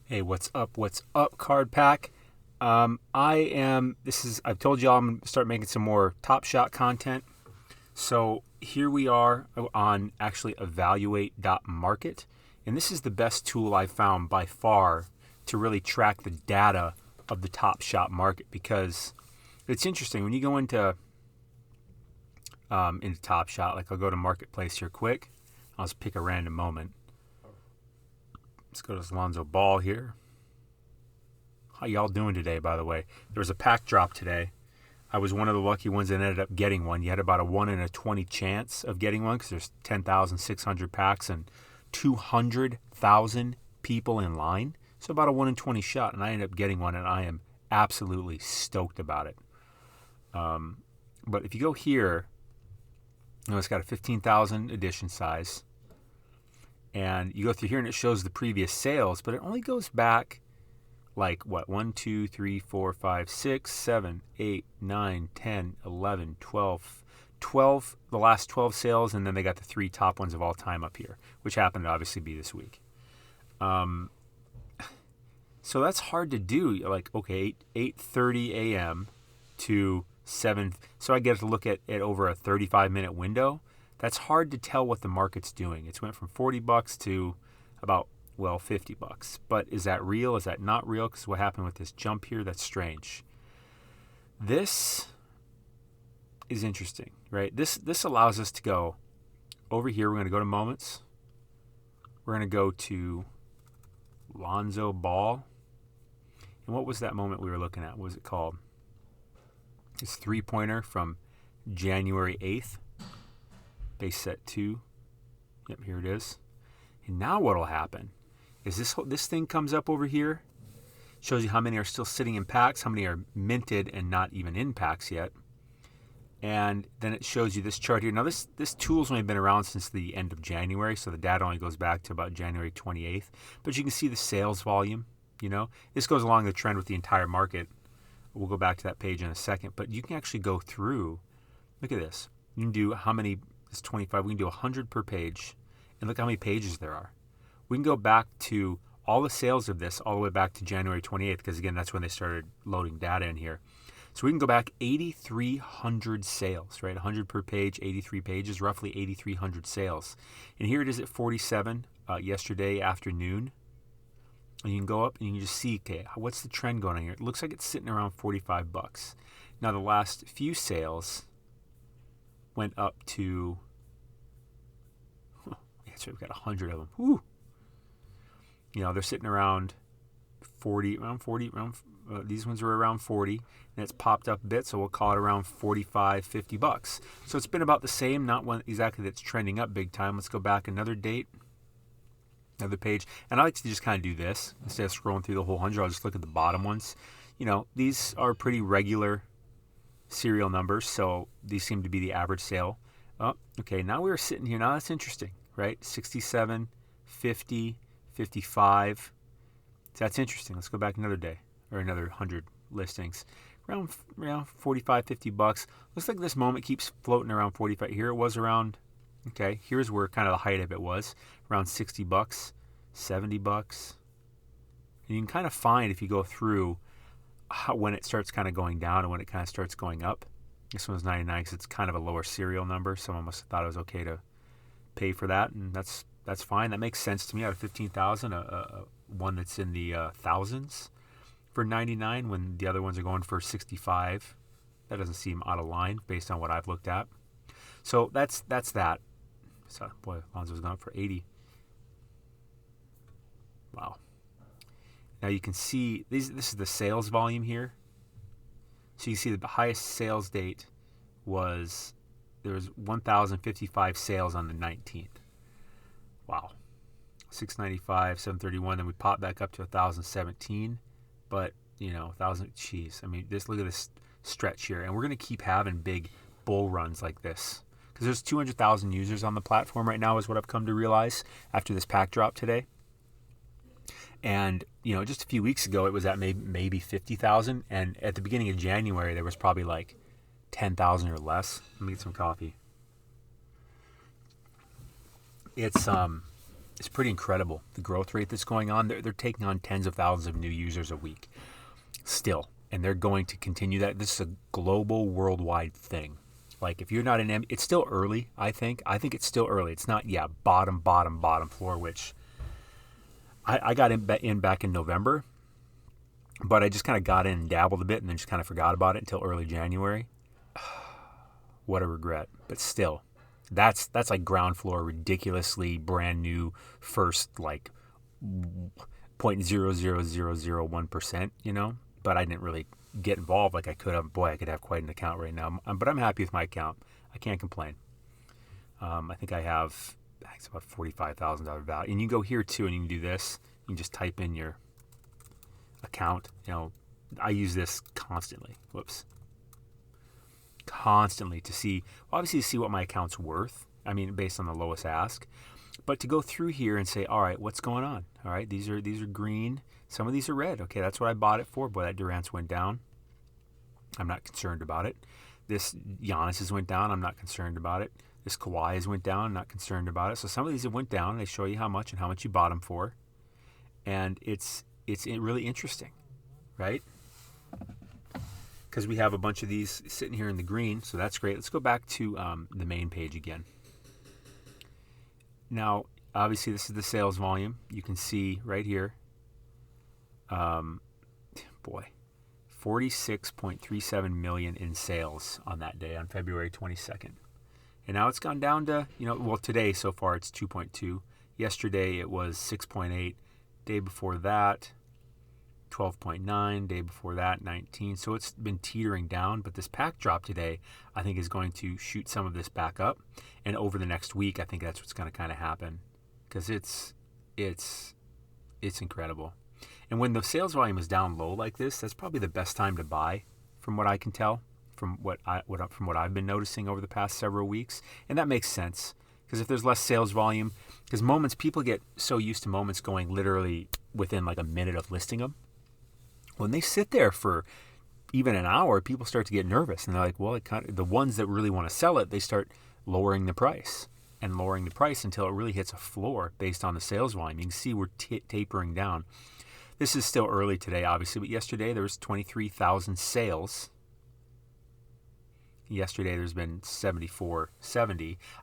Hey, what's up? What's up, Card Pack? I've told y'all I'm going to start making some more Top Shot content. So here we are on actually Evaluate.market. And this is the best tool I've found by far to really track the data of the Top Shot market, because it's interesting when you go into Top Shot. Like, I'll go to Marketplace here quick. I'll just pick a random moment. Let's go to Alonzo Ball here. How y'all doing today, by the way? There was a pack drop today. I was one of the lucky ones that ended up getting one. You had about a 1 in a 20 chance of getting one because there's 10,600 packs and 200,000 people in line. So about a 1 in 20 shot, and I ended up getting one, and I am absolutely stoked about it. But if you go here, it's got a 15,000 edition size. And you go through here and it shows the previous sales, but it only goes back like what? 1, 2, 3, 4, 5, 6, 7, 8, 9, 10, 11, 12. 12, the last 12 sales, and then they got the 3 top ones of all time up here, which happened to obviously be this week. So that's hard to do. Like, okay, 8:30 a.m. to 7. So I get to look at it over a 35-minute window. That's hard to tell what the market's doing. It's went from $40 to about, $50. But is that real? Is that not real? Because what happened with this jump here, that's strange. This is interesting, right? This allows us to go over here. We're going to go to moments. We're going to go to Lonzo Ball. And what was that moment we were looking at? What was it called? It's 3-pointer from January 8th. Base set 2. Yep, here it is. And now what'll happen is this thing comes up over here, shows you how many are still sitting in packs, how many are minted and not even in packs yet. And then it shows you this chart here. Now this tool's only been around since the end of January, so the data only goes back to about January 28th. But you can see the sales volume, This goes along the trend with the entire market. We'll go back to that page in a second, but you can actually go through. Look at this. You can do how many. It's 25. We can do 100 per page, and look how many pages there are. We can go back to all the sales of this all the way back to January 28th, because again, that's when they started loading data in here. So we can go back 8,300 sales, right? 100 per page, 83 pages, roughly 8,300 sales. And here it is at 47 yesterday afternoon. And you can go up and you can just see, okay, what's the trend going on here? It looks like it's sitting around $45. Now the last few sales went up to, so we've got 100 of them. Whew. They're sitting around 40, these ones are around 40, and it's popped up a bit, so we'll call it around $45, $50. So it's been about the same, not one exactly that's trending up big time. Let's go back another date, another page, and I like to just kind of do this. Instead of scrolling through the whole 100, I'll just look at the bottom ones. These are pretty regular serial numbers, so these seem to be the average sale. Oh, okay, now we're sitting here. Now that's interesting, right? 67, 50, 55. So that's interesting. Let's go back another day, or another 100 listings. Around $45, $50. Looks like this moment keeps floating around 45. Here it was around, okay, here's where kind of the height of it was, around $60, $70. And you can kind of find, if you go through, when it starts kind of going down and when it kind of starts going up. This one's 99 because it's kind of a lower serial number. Someone must have thought it was okay to pay for that, and that's fine. That makes sense to me. Out of 15,000, one that's in the thousands for 99 when the other ones are going for 65. That doesn't seem out of line based on what I've looked at. So that's that. So, boy, Lonzo's gone for 80. Wow. Now you can see this is the sales volume here. So you see the highest sales date was, there was 1,055 sales on the 19th. Wow. 695, 731, then we popped back up to 1,017. But, 1,000, geez. I mean, look at this stretch here. And we're going to keep having big bull runs like this. Because there's 200,000 users on the platform right now is what I've come to realize after this pack drop today. And, just a few weeks ago, it was at maybe 50,000. And at the beginning of January, there was probably like 10,000 or less. Let me get some coffee. It's It's pretty incredible, the growth rate that's going on. They're taking on tens of thousands of new users a week still, and they're going to continue that. This is a global, worldwide thing. Like if you're not an it's still early, I think. I think it's still early. It's not, bottom floor, which I got in back in November, but I just kind of got in and dabbled a bit and then just kind of forgot about it until early January. What a regret. But still, that's like ground floor, ridiculously brand new first, like 0.00001%, but I didn't really get involved like I could have. Boy, I could have quite an account right now, but I'm happy with my account. I can't complain. I think it's about $45,000 value. And you can go here too, and you can do this. You can just type in your account. I use this constantly. Constantly to see, obviously to see what my account's worth. I mean, based on the lowest ask, but to go through here and say, all right, what's going on? All right, these are green. Some of these are red. Okay, that's what I bought it for. Boy, that Durant's went down. I'm not concerned about it. This Giannis's went down. I'm not concerned about it. This Kawhi's went down. I'm not concerned about it. So some of these have went down. And they show you how much and how much you bought them for, and it's really interesting, right? Because we have a bunch of these sitting here in the green, so that's great. Let's go back to the main page again. Now, obviously, this is the sales volume. You can see right here, 46.37 million in sales on that day, on February 22nd. And now it's gone down to, today so far it's 2.2. Yesterday it was 6.8. Day before that, 12.9. Day before that, 19. So it's been teetering down, but this pack drop today, I think, is going to shoot some of this back up. And over the next week, I think that's what's going to kind of happen, because it's incredible. And when the sales volume is down low like this, that's probably the best time to buy, from what I can tell, from what I've been noticing over the past several weeks. And that makes sense, because if there's less sales volume, because people get so used to moments going literally within like a minute of listing them. When they sit there for even an hour, people start to get nervous, and they're like, well, the ones that really want to sell it, they start lowering the price until it really hits a floor based on the sales volume. You can see we're tapering down. This is still early today, obviously, but yesterday there was 23,000 sales. Yesterday there's been 70.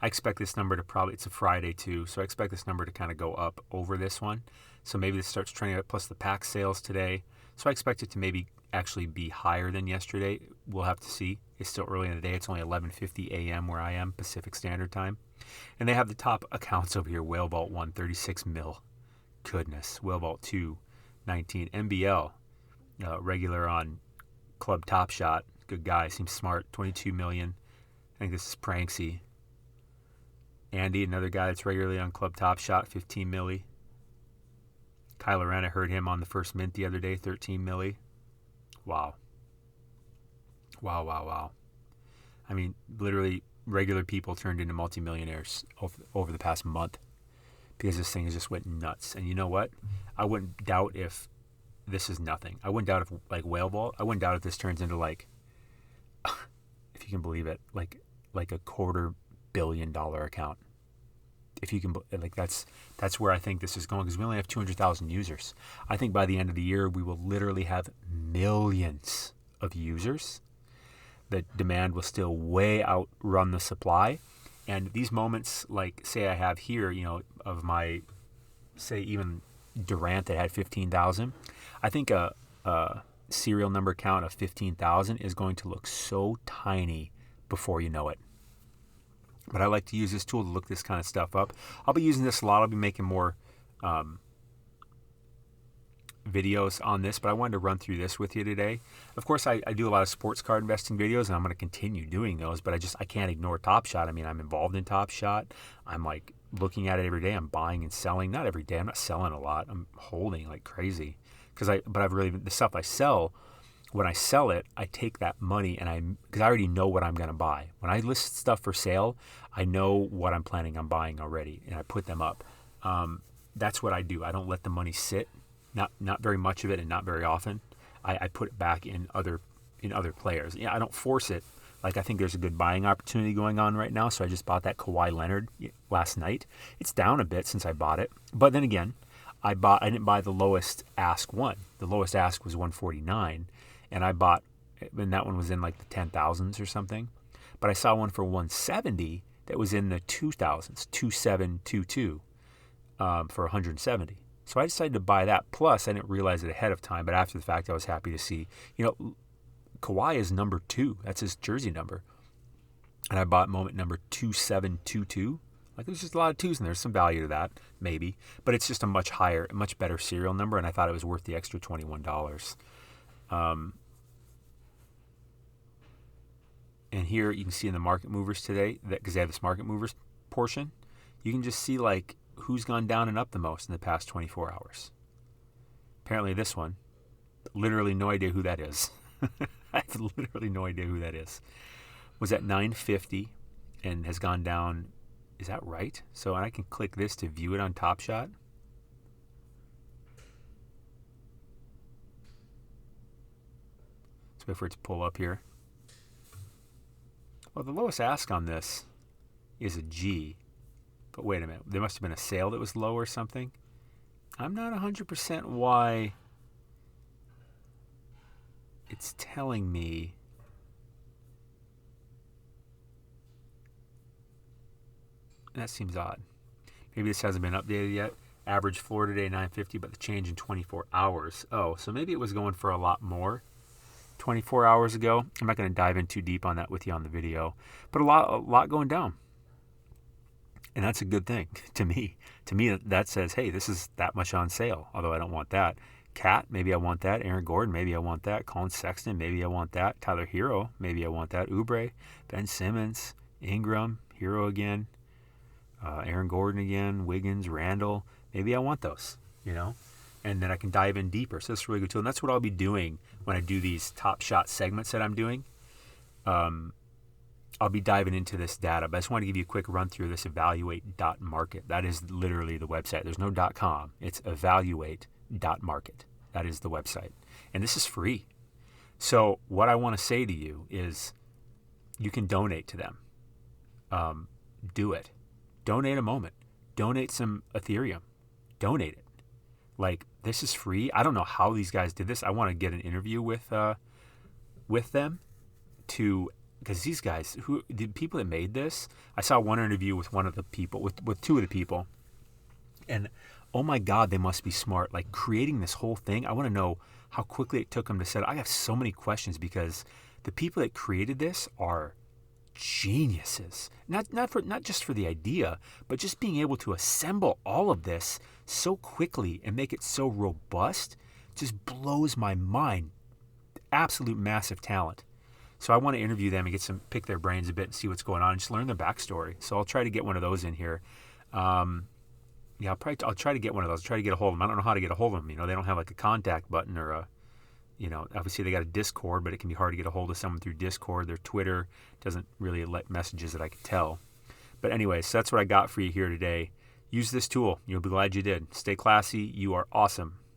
I expect this number to it's a Friday too, so I expect this number to kind of go up over this one. So maybe this starts trending up, plus the pack sales today. So I expect it to maybe actually be higher than yesterday. We'll have to see. It's still early in the day. It's only 11:50 a.m. where I am, Pacific Standard Time. And they have the top accounts over here. Whale Vault 1, 36 mil. Goodness. Whale Vault 2, 19. MBL, regular on Club Top Shot. Good guy. Seems smart. 22 million. I think this is Pranksy. Andy, another guy that's regularly on Club Top Shot, 15 milli. Kylo Ren, I heard him on the first mint the other day, 13 milli. Wow. I mean, literally, regular people turned into multimillionaires over the past month, because this thing has just went nuts. And you know what? I wouldn't doubt if this is nothing. I wouldn't doubt if, like Whale Vault, I wouldn't doubt if this turns into, like, if you can believe it, like a $250 million account. If you can, like, that's where I think this is going, because we only have 200,000 users. I think by the end of the year, we will literally have millions of users. The demand will still way outrun the supply. And these moments, like, say I have here, of my, say, even Durant that had 15,000, I think a serial number count of 15,000 is going to look so tiny before you know it. But I like to use this tool to look this kind of stuff up. I'll be using this a lot. I'll be making more videos on this, but I wanted to run through this with you today. Of course, I do a lot of sports card investing videos, and I'm going to continue doing those, but I can't ignore Top Shot. I mean, I'm involved in Top Shot. I'm like looking at it every day. I'm buying and selling. Not every day. I'm not selling a lot. I'm holding like crazy, but I've really, the stuff I sell, when I sell it, I take that money because I already know what I'm going to buy. When I list stuff for sale, I know what I'm planning on buying already, and I put them up. That's what I do. I don't let the money sit, not very much of it, and not very often. I put it back in other players. Yeah, I don't force it, Like, I think there's a good buying opportunity going on right now, so I just bought that Kawhi Leonard last night. It's down a bit since I bought it, but then again, I didn't buy the lowest ask one. The lowest ask was 149, and that one was in like the 10,000s or something. But I saw one for 170 that was in the 2,000s, 2722, for 170. So I decided to buy that. Plus, I didn't realize it ahead of time, but after the fact, I was happy to see. Kawhi is number 2. That's his jersey number. And I bought moment number 2722. Like, there's just a lot of twos in there. There's some value to that, maybe. But it's just a much better serial number, and I thought it was worth the extra $21. And here you can see in the market movers today, because they have this market movers portion, you can just see like who's gone down and up the most in the past 24 hours. Apparently this one, literally no idea who that is. I have literally no idea who that is. Was at 950 and has gone down. Is that right? So I can click this to view it on Top Shot. Let's wait for it to pull up here. Well, the lowest ask on this is a G. But wait a minute. There must have been a sale that was low or something. I'm not 100% why it's telling me that seems odd. Maybe this hasn't been updated yet. Average floor today 950, but the change in 24 hours. Oh, so maybe it was going for a lot more 24 hours ago. I'm not going to dive in too deep on that with you on the video, but a lot going down. And that's a good thing to me. To me, that says, hey, this is that much on sale, although I don't want that. Cat, maybe I want that. Aaron Gordon, maybe I want that. Colin Sexton, maybe I want that. Tyler Hero, maybe I want that. Oubre, Ben Simmons, Ingram, Hero again. Aaron Gordon again, Wiggins, Randall. Maybe I want those, and then I can dive in deeper. So that's a really good tool. And that's what I'll be doing when I do these Top Shot segments that I'm doing. I'll be diving into this data, but I just want to give you a quick run through this Evaluate.market. That is literally the website. There's no .com. It's Evaluate.market. That is the website. And this is free. So what I want to say to you is you can donate to them. Do it. Donate a moment. Donate some Ethereum. Donate it. Like, this is free. I don't know how these guys did this. I want to get an interview with them because these guys, the people that made this, I saw one interview with one of the people, with two of the people, and oh my God, they must be smart. Like, creating this whole thing, I want to know how quickly it took them to set. I have so many questions because the people that created this are geniuses. Not just for the idea, but just being able to assemble all of this so quickly and make it so robust just blows my mind. Absolute massive talent. So I want to interview them and pick their brains a bit and see what's going on and just learn their backstory. So I'll try to get one of those in here. I'll try to get one of those. I'll try to get a hold of them. I don't know how to get a hold of them. They don't have like a contact button or a, obviously they got a Discord, but it can be hard to get a hold of someone through Discord. Their Twitter doesn't really let messages that I can tell. But anyways, so that's what I got for you here today. Use this tool. You'll be glad you did. Stay classy. You are awesome.